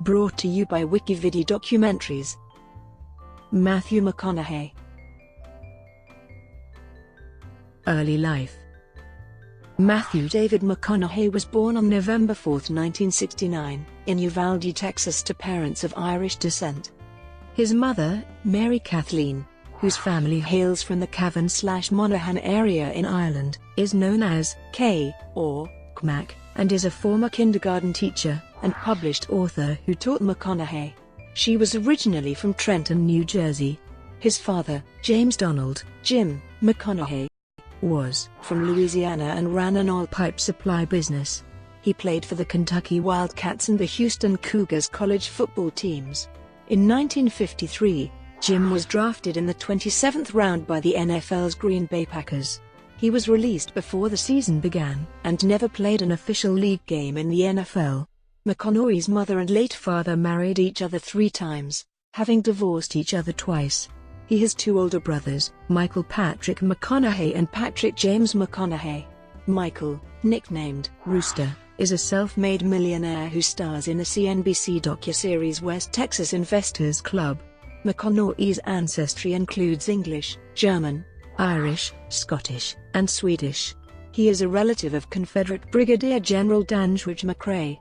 Brought to you by Wikividi Documentaries. Matthew McConaughey. Early life. Matthew David McConaughey was born on November 4, 1969, in Uvalde, Texas to parents of Irish descent. His mother, Mary Kathleen, whose family hails from the Cavan/Monaghan area in Ireland, is known as Kay, or Kmac, and is a former kindergarten teacher and published author who taught McConaughey. She was originally from Trenton, New Jersey. His father, James Donald "Jim" McConaughey, was from Louisiana and ran an oil pipe supply business. He played for the Kentucky Wildcats and the Houston Cougars college football teams. In 1953, Jim was drafted in the 27th round by the NFL's Green Bay Packers. He was released before the season began and never played an official league game in the NFL. McConaughey's mother and late father married each other 3 times, having divorced each other twice. He has 2 older brothers, Michael Patrick McConaughey and Patrick James McConaughey. Michael, nicknamed Rooster, is a self-made millionaire who stars in the CNBC docuseries West Texas Investors Club. McConaughey's ancestry includes English, German, Irish, Scottish, and Swedish. He is a relative of Confederate Brigadier General Dangeridge McCrae.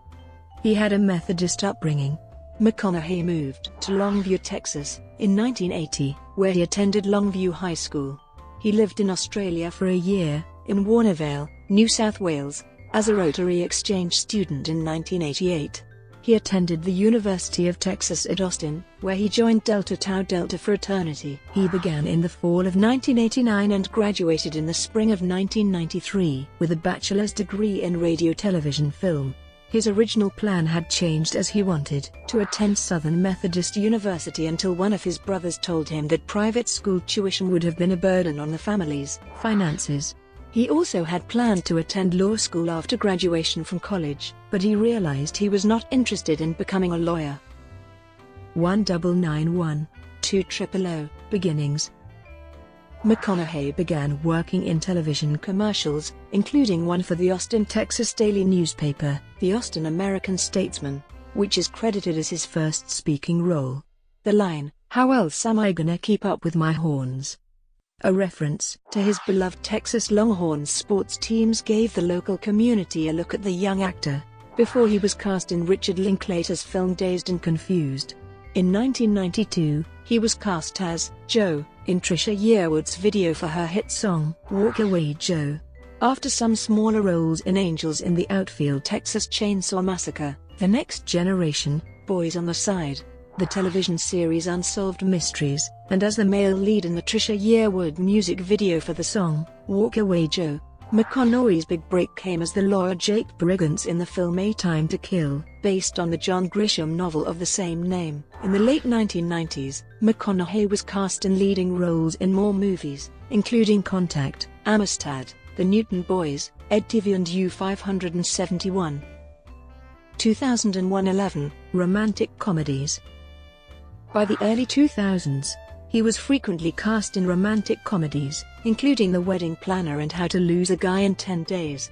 He had a Methodist upbringing. McConaughey moved to Longview, Texas, in 1980, where he attended Longview High School. He lived in Australia for a year, in Warnervale, New South Wales, as a Rotary Exchange student in 1988. He attended the University of Texas at Austin, where he joined Delta Tau Delta fraternity. He began in the fall of 1989 and graduated in the spring of 1993 with a bachelor's degree in radio, television, film. His original plan had changed as he wanted to attend Southern Methodist University until one of his brothers told him that private school tuition would have been a burden on the family's finances. He also had planned to attend law school after graduation from college, but he realized he was not interested in becoming a lawyer. 1991-2000 Beginnings. McConaughey began working in television commercials, including one for the Austin, Texas daily newspaper, the Austin American-Statesman, which is credited as his first speaking role. The line, "How else am I gonna keep up with my horns?" a reference to his beloved Texas Longhorns sports teams, gave the local community a look at the young actor, before he was cast in Richard Linklater's film Dazed and Confused. In 1992, he was cast as Joe in Trisha Yearwood's video for her hit song Walk Away Joe. After some smaller roles in Angels in the Outfield, Texas Chainsaw Massacre, The Next Generation, Boys on the Side, the television series Unsolved Mysteries, and as the male lead in the Trisha Yearwood music video for the song Walk Away Joe, McConaughey's big break came as the lawyer Jake Brigance in the film A Time to Kill, based on the John Grisham novel of the same name. In the late 1990s, McConaughey was cast in leading roles in more movies, including Contact, Amistad, The Newton Boys, EdTV and U-571. 2001-11 Romantic comedies. By the early 2000s, he was frequently cast in romantic comedies, including The Wedding Planner and How to Lose a Guy in 10 Days,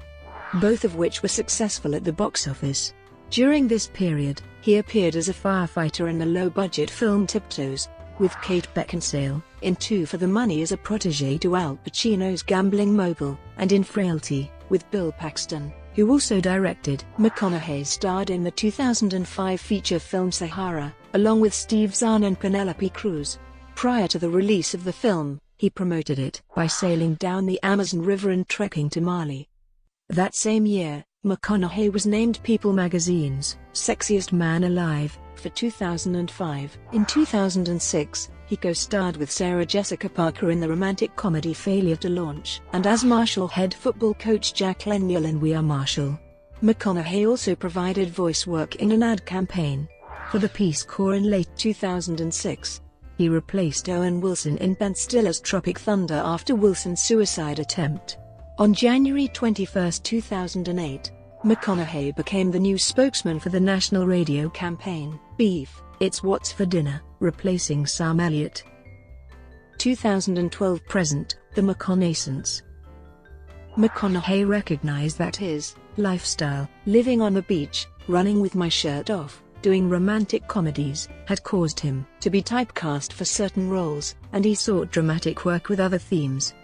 both of which were successful at the box office. During this period, he appeared as a firefighter in the low-budget film Tiptoes, with Kate Beckinsale, in Two for the Money as a protégé to Al Pacino's gambling mogul, and in Frailty, with Bill Paxton, who also directed. McConaughey starred in the 2005 feature film Sahara, along with Steve Zahn and Penelope Cruz. Prior to the release of the film, he promoted it by sailing down the Amazon River and trekking to Mali. That same year, McConaughey was named People magazine's Sexiest Man Alive for 2005. In 2006, he co-starred with Sarah Jessica Parker in the romantic comedy Failure to Launch, and as Marshall head football coach Jack Lemuel in We Are Marshall. McConaughey also provided voice work in an ad campaign for the Peace Corps in late 2006. He replaced Owen Wilson in Ben Stiller's Tropic Thunder after Wilson's suicide attempt. On January 21, 2008, McConaughey became the new spokesman for the national radio campaign, Beef, It's What's for Dinner, replacing Sam Elliott. 2012-present, The McConaissance. McConaughey recognized that his lifestyle, living on the beach, running with my shirt off, doing romantic comedies, had caused him to be typecast for certain roles, and he sought dramatic work with other themes.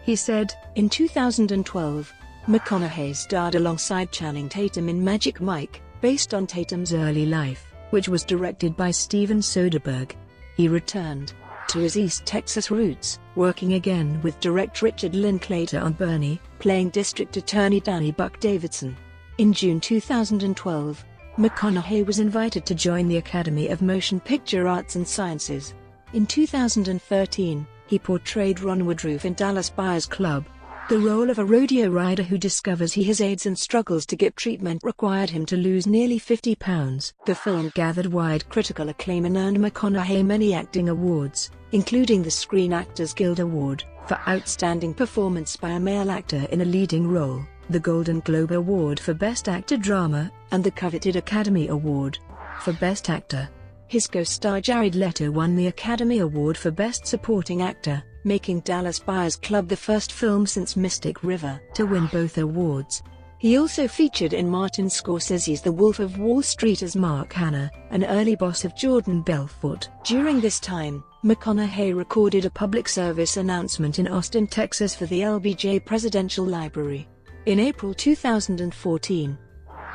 He said, in 2012, McConaughey starred alongside Channing Tatum in Magic Mike, based on Tatum's early life, which was directed by Steven Soderbergh. He returned to his East Texas roots, working again with director Richard Linklater on Bernie, playing District Attorney Danny Buck Davidson. In June 2012, McConaughey was invited to join the Academy of Motion Picture Arts and Sciences. In 2013, he portrayed Ron Woodroof in Dallas Buyers Club. The role of a rodeo rider who discovers he has AIDS and struggles to get treatment required him to lose nearly 50 pounds. The film gathered wide critical acclaim and earned McConaughey many acting awards, including the Screen Actors Guild Award for Outstanding Performance by a Male Actor in a Leading Role, the Golden Globe Award for Best Actor Drama, and the coveted Academy Award for Best Actor. His co-star Jared Leto won the Academy Award for Best Supporting Actor, making Dallas Buyers Club the first film since Mystic River to win both awards. He also featured in Martin Scorsese's The Wolf of Wall Street as Mark Hanna, an early boss of Jordan Belfort. During this time, McConaughey recorded a public service announcement in Austin, Texas for the LBJ Presidential Library. In April 2014,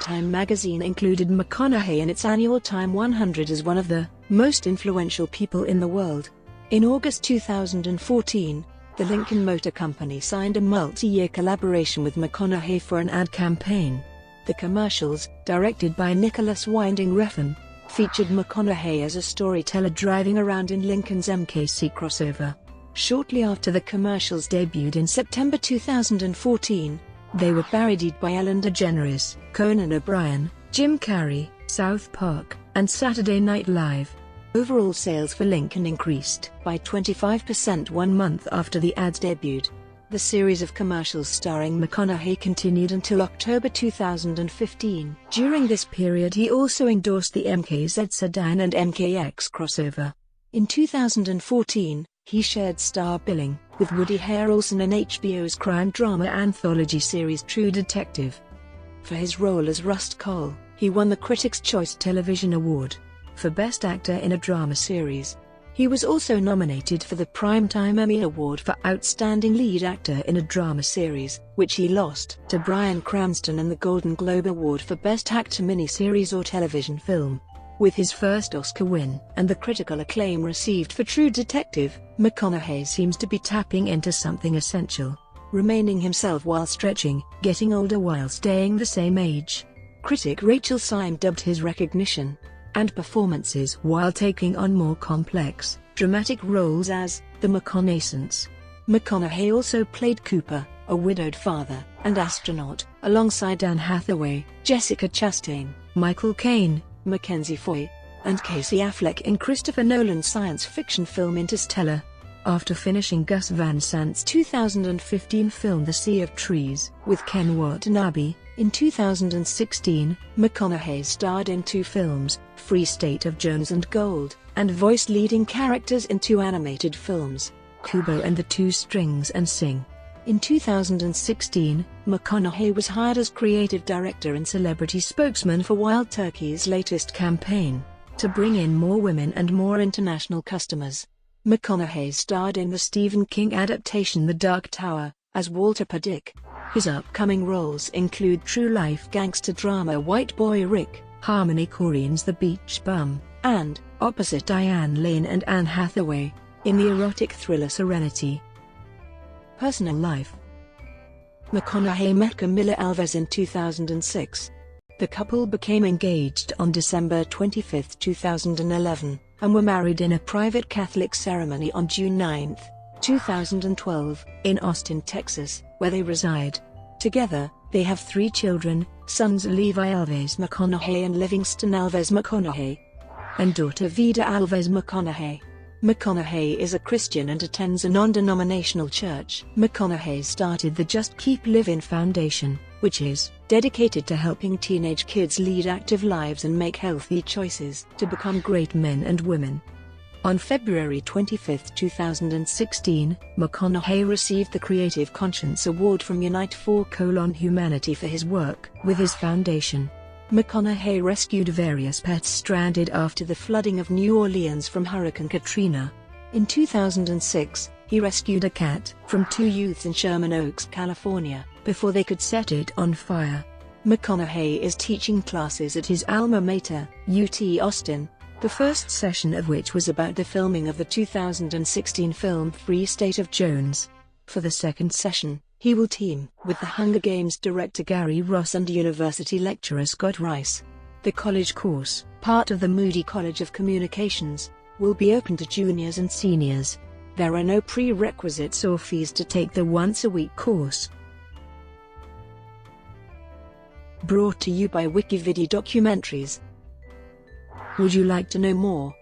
Time magazine included McConaughey in its annual Time 100 as one of the most influential people in the world. In August 2014, the Lincoln Motor Company signed a multi-year collaboration with McConaughey for an ad campaign. The commercials, directed by Nicholas Winding Refn, featured McConaughey as a storyteller driving around in Lincoln's MKC crossover. Shortly after the commercials debuted in September 2014, they were parodied by Ellen DeGeneres, Conan O'Brien, Jim Carrey, South Park, and Saturday Night Live. Overall sales for Lincoln increased by 25% 1 month after the ads debuted. The series of commercials starring McConaughey continued until October 2015. During this period he also endorsed the MKZ sedan and MKX crossover. In 2014, he shared star billing with Woody Harrelson in HBO's crime drama anthology series True Detective. For his role as Rust Cohle, he won the Critics' Choice Television Award for Best Actor in a Drama Series. He was also nominated for the Primetime Emmy Award for Outstanding Lead Actor in a Drama Series, which he lost to Bryan Cranston, and the Golden Globe Award for Best Actor Miniseries or Television Film. With his first Oscar win and the critical acclaim received for True Detective, McConaughey seems to be tapping into something essential: remaining himself while stretching, getting older while staying the same age. Critic Rachel Syme dubbed his recognition and performances while taking on more complex, dramatic roles as the McConaissance. McConaughey also played Cooper, a widowed father and astronaut, alongside Anne Hathaway, Jessica Chastain, Michael Caine, Mackenzie Foy, and Casey Affleck in Christopher Nolan's science fiction film Interstellar. After finishing Gus Van Sant's 2015 film The Sea of Trees with Ken Watanabe, in 2016, McConaughey starred in 2 films, Free State of Jones and Gold, and voiced leading characters in 2 animated films, Kubo and the Two Strings and Sing. In 2016, McConaughey was hired as creative director and celebrity spokesman for Wild Turkey's latest campaign, to bring in more women and more international customers. McConaughey starred in the Stephen King adaptation The Dark Tower, as Walter Padick. His upcoming roles include true-life gangster drama White Boy Rick, Harmony Korine's The Beach Bum, and, opposite Diane Lane and Anne Hathaway, in the erotic thriller Serenity. Personal life. McConaughey met Camila Alves in 2006. The couple became engaged on December 25, 2011, and were married in a private Catholic ceremony on June 9, 2012, in Austin, Texas, where they reside. Together, they have 3 children, sons Levi Alves McConaughey and Livingston Alves McConaughey, and daughter Vida Alves McConaughey. McConaughey is a Christian and attends a non-denominational church. McConaughey started the Just Keep Living Foundation, which is dedicated to helping teenage kids lead active lives and make healthy choices to become great men and women. On February 25, 2016, McConaughey received the Creative Conscience Award from Unite for Humanity for his work with his foundation. McConaughey rescued various pets stranded after the flooding of New Orleans from Hurricane Katrina. In 2006, he rescued a cat from two youths in Sherman Oaks, California, before they could set it on fire. McConaughey is teaching classes at his alma mater, UT Austin, the first session of which was about the filming of the 2016 film Free State of Jones. For the second session, he will team with the Hunger Games director Gary Ross and university lecturer Scott Rice. The college course, part of the Moody College of Communications, will be open to juniors and seniors. There are no prerequisites or fees to take the once-a-week course. Brought to you by Wikivideo Documentaries. Would you like to know more?